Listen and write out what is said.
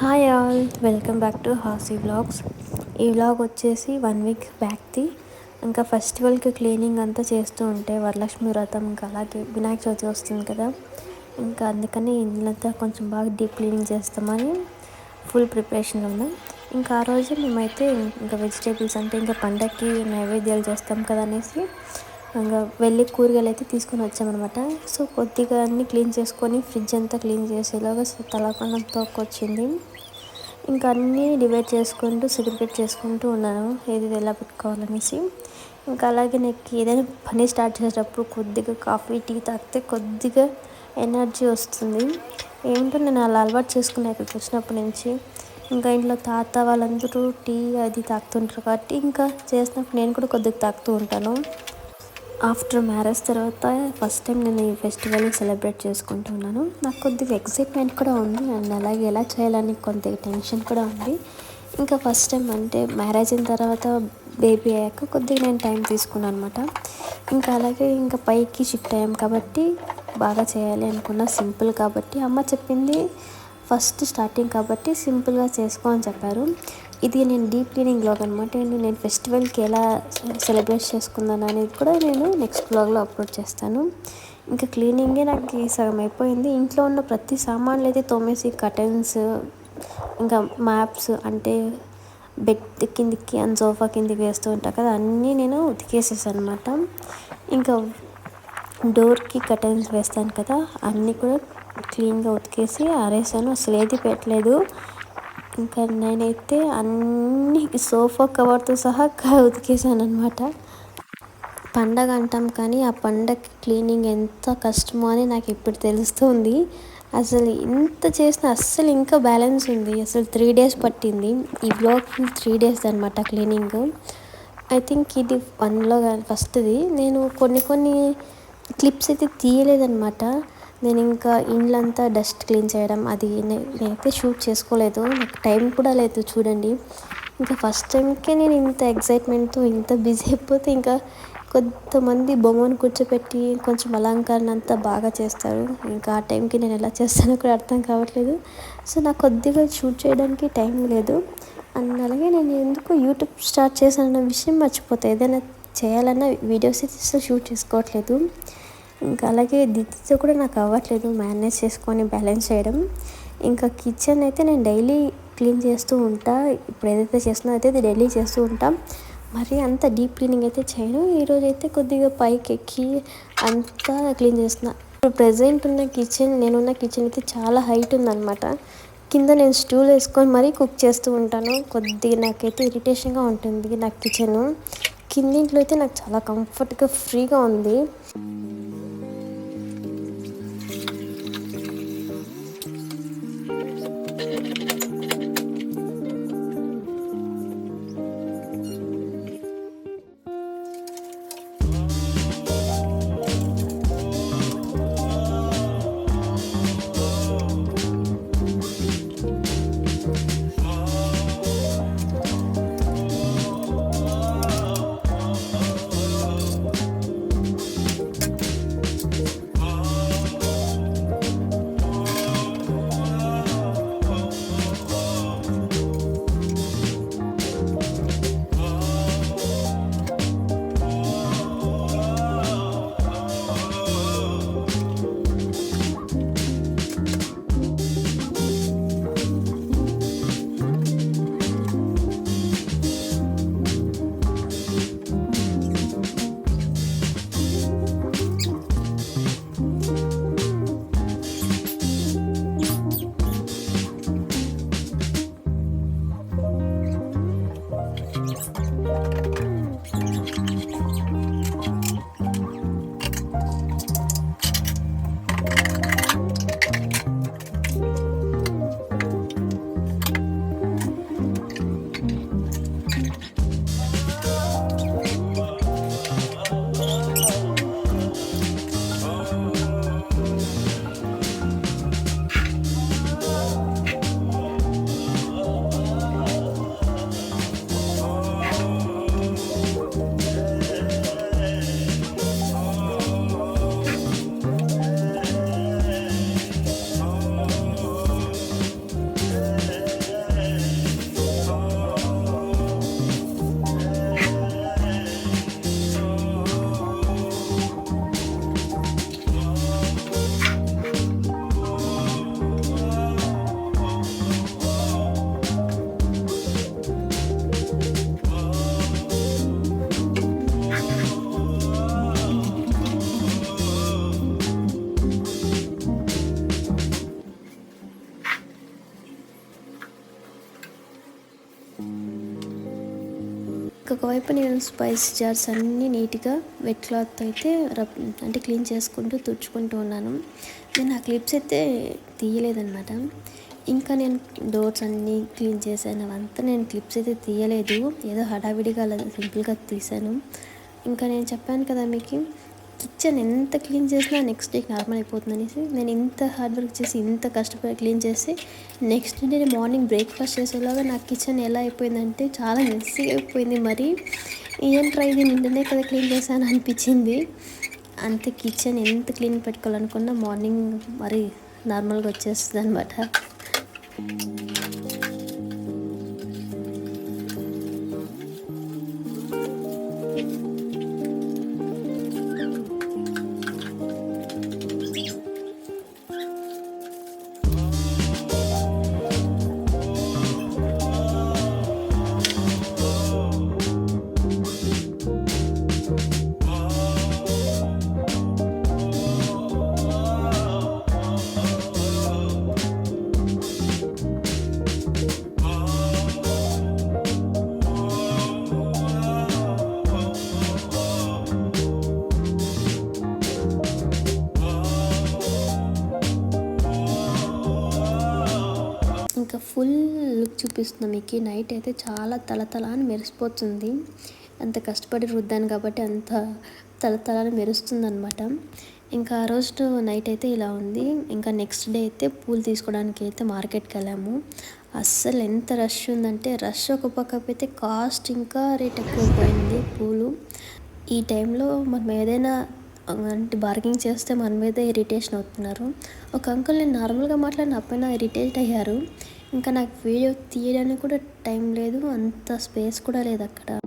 Hi all, welcome back to Hasi vlogs. ఈ vlog వచ్చేసి 1 week బ్యాక్ది. ఇంకా ఫెస్టివల్కి క్లీనింగ్ అంతా చేస్తూ ఉంటే వరలక్ష్మి వ్రతం, ఇంకా అలాగే వినాయక చవితి వస్తుంది కదా, ఇంకా అందుకని ఇల్లంతా కొంచెం బాగా డీప్ క్లీనింగ్ చేస్తామని ఫుల్ ప్రిపరేషన్లో ఉన్నాం. ఇంకా ఆ రోజు మేమైతే ఇంకా వెజిటేబుల్స్ అంటే ఇంకా పండగకి నైవేద్యాలు చేస్తాం కదా అనేసి ఇంకా వెళ్ళి కూరగాయలు అయితే తీసుకొని వచ్చామన్నమాట. సో కొద్దిగా అన్నీ క్లీన్ చేసుకొని ఫ్రిడ్జ్ అంతా క్లీన్ చేసేలాగా తలకొండం తోకొచ్చింది. ఇంకా అన్నీ డివైడ్ చేసుకుంటూ సెగ్రిగేట్ చేసుకుంటూ ఉన్నాను ఏది ఎలా పెట్టుకోవాలనేసి. ఇంకా అలాగే నాకు ఏదైనా పని స్టార్ట్ చేసేటప్పుడు కొద్దిగా కాఫీ టీ తాగితే కొద్దిగా ఎనర్జీ వస్తుంది. ఏంటో నేను అలా అలవాటు చేసుకున్నాను ఇక్కడికి వచ్చినప్పటి నుంచి. ఇంకా ఇంట్లో తాత వాళ్ళందరూ టీ అది తాగుతుంటారు కాబట్టి ఇంకా చేసినప్పుడు నేను కూడా కొద్దిగా తాగుతూ ఉంటాను. ఆఫ్టర్ మ్యారేజ్ తర్వాత ఫస్ట్ టైం నేను ఈ ఫెస్టివల్ని సెలబ్రేట్ చేసుకుంటున్నాను. నాకు కొద్దిగా ఎక్సైట్మెంట్ కూడా ఉంది అండ్ అలాగే ఎలా చేయాలని కొద్దిగా టెన్షన్ కూడా ఉంది. ఇంకా ఫస్ట్ టైం అంటే మ్యారేజ్ అయిన తర్వాత బేబీ అయ్యాక కొద్దిగా నేను టైం తీసుకున్నాను అనమాట. ఇంకా అలాగే ఇంకా పైకి షిఫ్ట్ అయ్యాం కాబట్టి బాగా చేయాలి అనుకున్నా. సింపుల్ కాబట్టి అమ్మ చెప్పింది ఫస్ట్ స్టార్టింగ్ కాబట్టి సింపుల్గా చేసుకో అని చెప్పారు. ఇది నేను డీప్ క్లీనింగ్ బ్లాగ్ అనమాట. నేను ఫెస్టివల్కి ఎలా సెలబ్రేట్ చేసుకున్నాను అనేది కూడా నేను నెక్స్ట్ బ్లాగ్లో అప్లోడ్ చేస్తాను. ఇంకా క్లీనింగే నాకు సగం అయిపోయింది. ఇంట్లో ఉన్న ప్రతి సామాన్లు అయితే తోమేసి కర్టన్స్, ఇంకా మ్యాప్స్ అంటే బెడ్ కిందికి అండ్ సోఫా కిందికి వేస్తూ ఉంటాను కదా, అన్నీ నేను ఉతికేసేసాను అనమాట. ఇంకా డోర్కి కర్టన్స్ వేస్తాను కదా, అన్నీ కూడా క్లీన్గా ఉతికేసి ఆరేసాను. అసలు ఏది పెట్టలేదు. ఇంకా నేనైతే అన్ని సోఫా కవర్తో సహా ఉతికేసాను అనమాట. పండగ అంటాం కానీ ఆ పండగ క్లీనింగ్ ఎంత కష్టమో అని నాకు ఇప్పుడు తెలుస్తుంది. అసలు ఇంత చేసిన అస్సలు ఇంకా బ్యాలెన్స్ ఉంది. అసలు 3 days పట్టింది. ఈ బ్లాగ్ 3 days అనమాట క్లీనింగ్. ఐ థింక్ ఇది 1లో ఫస్ట్ది. నేను కొన్ని క్లిప్స్ అయితే తీయలేదన్నమాట. నేను ఇంకా ఇండ్లంతా డస్ట్ క్లీన్ చేయడం అది నేనైతే షూట్ చేసుకోలేదు. నాకు టైం కూడా లేదు చూడండి. ఇంకా ఫస్ట్ టైంకే నేను ఇంత ఎక్సైట్మెంట్తో ఇంత బిజీ అయిపోతే ఇంకా కొంతమంది బొమ్మను కూర్చోపెట్టి కొంచెం అలంకరణ అంతా బాగా చేస్తారు. ఇంకా ఆ టైంకి నేను ఎలా చేస్తానో కూడా అర్థం కావట్లేదు. సో నాకు కొద్దిగా షూట్ చేయడానికి టైం లేదు. అండ్ అలాగే నేను ఎందుకు యూట్యూబ్ స్టార్ట్ చేశానన్న విషయం మర్చిపోతాను. ఏదైనా చేయాలన్నా వీడియోస్ అయితే షూట్ చేసుకోవట్లేదు. ఇంకా అలాగే దిద్దితో కూడా నాకు అవ్వట్లేదు మేనేజ్ చేసుకొని బ్యాలెన్స్ చేయడం. ఇంకా కిచెన్ అయితే నేను డైలీ క్లీన్ చేస్తూ ఉంటా. ఇప్పుడు ఏదైతే చేస్తున్నా అయితే డైలీ చేస్తూ ఉంటాం. మరి అంత డీప్ క్లీనింగ్ అయితే చేయను. ఈరోజు అయితే కొద్దిగా పైకి ఎక్కి అంతా క్లీన్ చేస్తున్నా. ఇప్పుడు ప్రెజెంట్ ఉన్న నేనున్న కిచెన్ అయితే చాలా హైట్ ఉందన్నమాట. కింద నేను స్టూల్ వేసుకొని మరీ కుక్ చేస్తూ ఉంటాను. కొద్దిగా నాకైతే ఇరిటేషన్గా ఉంటుంది నాకు కిచెను. కిందింట్లో అయితే నాకు చాలా కంఫర్ట్గా ఫ్రీగా ఉంది. ఒకవైపు నేను స్పైస్ జార్స్ అన్నీ నీట్గా వెట్ క్లాత్ అయితే అంటే క్లీన్ చేసుకుంటూ తుడుచుకుంటూ ఉన్నాను. నేను ఆ క్లిప్స్ అయితే తీయలేదన్నమాట. ఇంకా నేను డోర్స్ అన్నీ క్లీన్ చేశాను. అవంతా నేను క్లిప్స్ అయితే తీయలేదు, ఏదో హడావిడిగా అలా సింపుల్గా తీశాను. ఇంకా నేను చెప్పాను కదా మీకు, కిచెన్ ఎంత క్లీన్ చేసినా నెక్స్ట్ డేకి నార్మల్ అయిపోతుంది అనేసి నేను ఇంత హార్డ్ వర్క్ చేసి ఇంత కష్టపడి క్లీన్ చేసి నెక్స్ట్ డే మార్నింగ్ బ్రేక్ఫాస్ట్ చేసేలాగా నా కిచెన్ ఎలా అయిపోయిందంటే చాలా మెస్సీ అయిపోయింది. మరి ఏం ట్రై ఇది నిన్ననే కదా క్లీన్ చేశాను అనిపించింది. అంతే, కిచెన్ ఎంత క్లీన్ పెట్టుకోవాలనుకున్నా మార్నింగ్ మరి నార్మల్గా వచ్చేస్తుంది అనమాట. ఇంకా ఫుల్ లుక్ చూపిస్తున్నాం మీకు. నైట్ అయితే చాలా తలతల అని మెరిసిపోతుంది. అంత కష్టపడి రుద్దాను కాబట్టి అంత తలతల అని మెరుస్తుంది అనమాట. ఇంకా ఆ రోజు నైట్ అయితే ఇలా ఉంది. ఇంకా నెక్స్ట్ డే అయితే పూలు తీసుకోవడానికి అయితే మార్కెట్కి వెళ్ళాము. అస్సలు ఎంత రష్ ఉందంటే రష్ ఒక పక్క అయితే కాస్ట్ ఇంకా రేట్ ఎక్కువైపోయింది పూలు. ఈ టైంలో మనం ఏదైనా అంటే బార్గెనింగ్ చేస్తే మన మీద ఇరిటేషన్ అవుతున్నారు. ఒక అంకుల్ నేను నార్మల్గా మాట్లాడిన అప్పైనా ఇరిటేట్ అయ్యారు. ఇంకా నాకు వీడియో తీయడానికి కూడా టైం లేదు, అంత స్పేస్ కూడా లేదు అక్కడ.